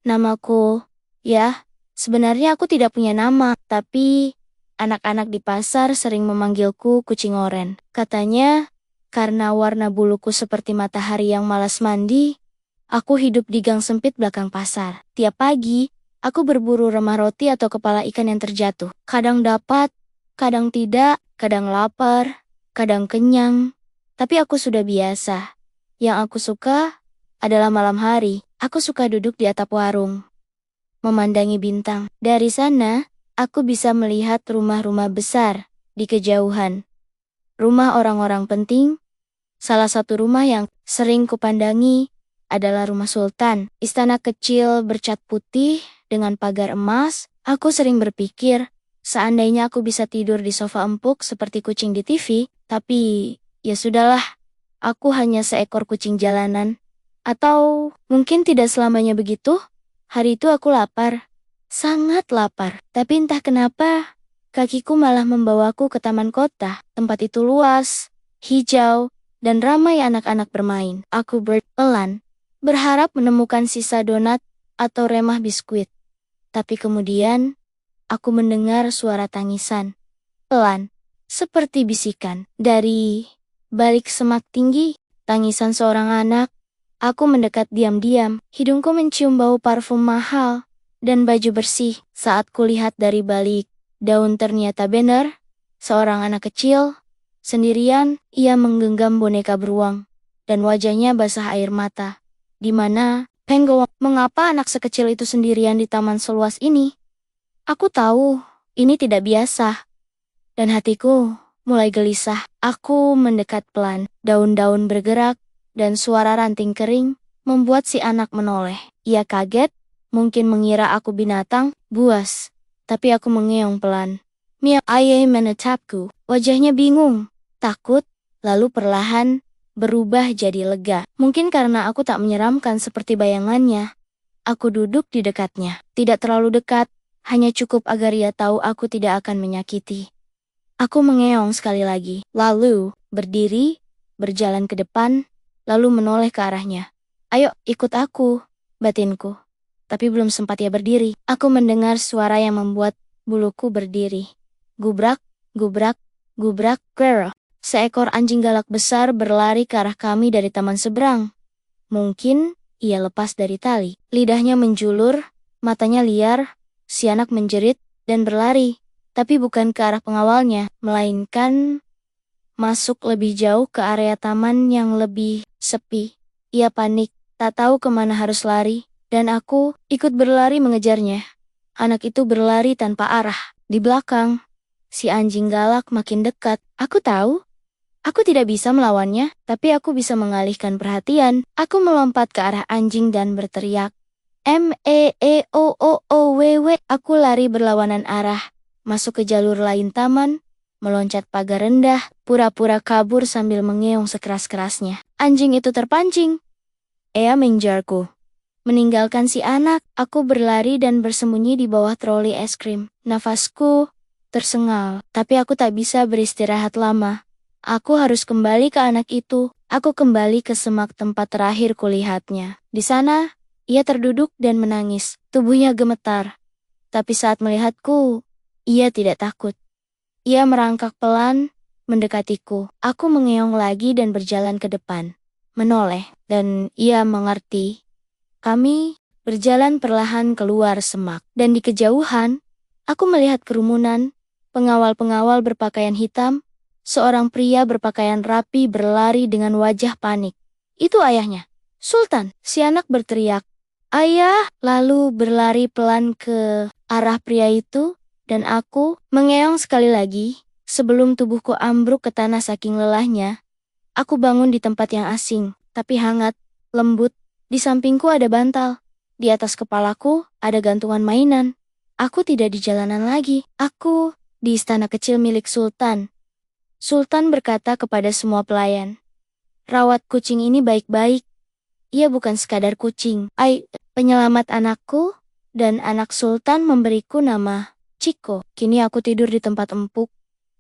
Namaku, ya, sebenarnya aku tidak punya nama, tapi anak-anak di pasar sering memanggilku kucing oren. Katanya, karena warna buluku seperti matahari yang malas mandi, aku hidup di gang sempit belakang pasar. Tiap pagi, aku berburu remah roti atau kepala ikan yang terjatuh. Kadang dapat, kadang tidak, kadang lapar, kadang kenyang. Tapi aku sudah biasa. Yang aku suka adalah malam hari. Aku suka duduk di atap warung, memandangi bintang. Dari sana, aku bisa melihat rumah-rumah besar di kejauhan. Rumah orang-orang penting. Salah satu rumah yang sering kupandangi adalah rumah Sultan. Istana kecil bercat putih dengan pagar emas. Aku sering berpikir, seandainya aku bisa tidur di sofa empuk seperti kucing di TV, tapi ya sudahlah, aku hanya seekor kucing jalanan. Atau mungkin tidak selamanya begitu? Hari itu aku lapar. Sangat lapar. Tapi entah kenapa, kakiku malah membawaku ke taman kota. Tempat itu luas, hijau, dan ramai anak-anak bermain. Aku berpelan, berharap menemukan sisa donat atau remah biskuit. Tapi kemudian, aku mendengar suara tangisan. Pelan, seperti bisikan. Dari balik semak tinggi, tangisan seorang anak. Aku mendekat diam-diam, hidungku mencium bau parfum mahal, dan baju bersih. Saat kulihat dari balik daun ternyata benar, seorang anak kecil, sendirian, ia menggenggam boneka beruang, dan wajahnya basah air mata. Di mana, Penggo, mengapa anak sekecil itu sendirian di taman seluas ini? Aku tahu, ini tidak biasa, dan hatiku mulai gelisah. Aku mendekat pelan, daun-daun bergerak, dan suara ranting kering membuat si anak menoleh. Ia kaget, mungkin mengira aku binatang buas. Tapi aku mengeong pelan. Mia Aye menatapku, wajahnya bingung, takut, lalu perlahan berubah jadi lega. Mungkin karena aku tak menyeramkan seperti bayangannya. Aku duduk di dekatnya. Tidak terlalu dekat, hanya cukup agar ia tahu aku tidak akan menyakiti. Aku mengeong sekali lagi, lalu berdiri, berjalan ke depan, lalu menoleh ke arahnya. Ayo, ikut aku, batinku. Tapi belum sempat ia berdiri, aku mendengar suara yang membuat buluku berdiri. Gubrak, gubrak, gubrak, grrr. Seekor anjing galak besar berlari ke arah kami dari taman seberang. Mungkin ia lepas dari tali. Lidahnya menjulur, matanya liar, si anak menjerit dan berlari. Tapi bukan ke arah pengawalnya, melainkan masuk lebih jauh ke area taman yang lebih sepi. Ia panik, tak tahu kemana harus lari, dan aku ikut berlari mengejarnya. Anak itu berlari tanpa arah. Di belakang, si anjing galak makin dekat. Aku tahu, aku tidak bisa melawannya, tapi aku bisa mengalihkan perhatian. Aku melompat ke arah anjing dan berteriak, M-E-E-O-O-O-W-W. Aku lari berlawanan arah, masuk ke jalur lain taman, meloncat pagar rendah, pura-pura kabur sambil mengeong sekeras-kerasnya. Anjing itu terpancing. Ia mengejarku. Meninggalkan si anak, aku berlari dan bersembunyi di bawah troli es krim. Nafasku tersengal, tapi aku tak bisa beristirahat lama. Aku harus kembali ke anak itu. Aku kembali ke semak tempat terakhir kulihatnya. Di sana, ia terduduk dan menangis. Tubuhnya gemetar. Tapi saat melihatku, ia tidak takut. Ia merangkak pelan, mendekatiku. Aku mengeong lagi dan berjalan ke depan. Menoleh, dan ia mengerti. Kami berjalan perlahan keluar semak. Dan di kejauhan, aku melihat kerumunan, pengawal-pengawal berpakaian hitam, seorang pria berpakaian rapi berlari dengan wajah panik. Itu ayahnya, Sultan. Si anak berteriak, "Ayah!" Lalu berlari pelan ke arah pria itu, dan aku mengeong sekali lagi. Sebelum tubuhku ambruk ke tanah saking lelahnya, aku bangun di tempat yang asing, tapi hangat, lembut. Di sampingku ada bantal. Di atas kepalaku ada gantungan mainan. Aku tidak di jalanan lagi. Aku di istana kecil milik Sultan. Sultan berkata kepada semua pelayan, "Rawat kucing ini baik-baik. Ia bukan sekadar kucing. Penyelamat anakku." Dan anak Sultan memberiku nama Chico. Kini aku tidur di tempat empuk,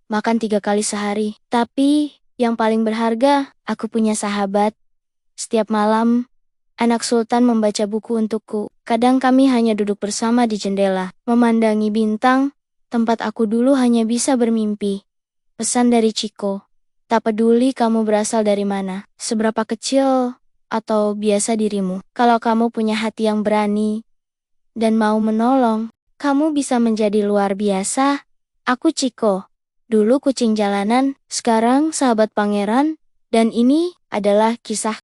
makan 3 kali sehari. Tapi yang paling berharga, aku punya sahabat. Setiap malam, Anak sultan membaca buku untukku. Kadang kami hanya duduk bersama di jendela, memandangi bintang, tempat aku dulu hanya bisa bermimpi. Pesan dari Chico. Tak peduli kamu berasal dari mana, seberapa kecil atau biasa dirimu. Kalau kamu punya hati yang berani dan mau menolong, kamu bisa menjadi luar biasa. Aku Chico. Dulu kucing jalanan, sekarang sahabat pangeran, dan ini adalah kisah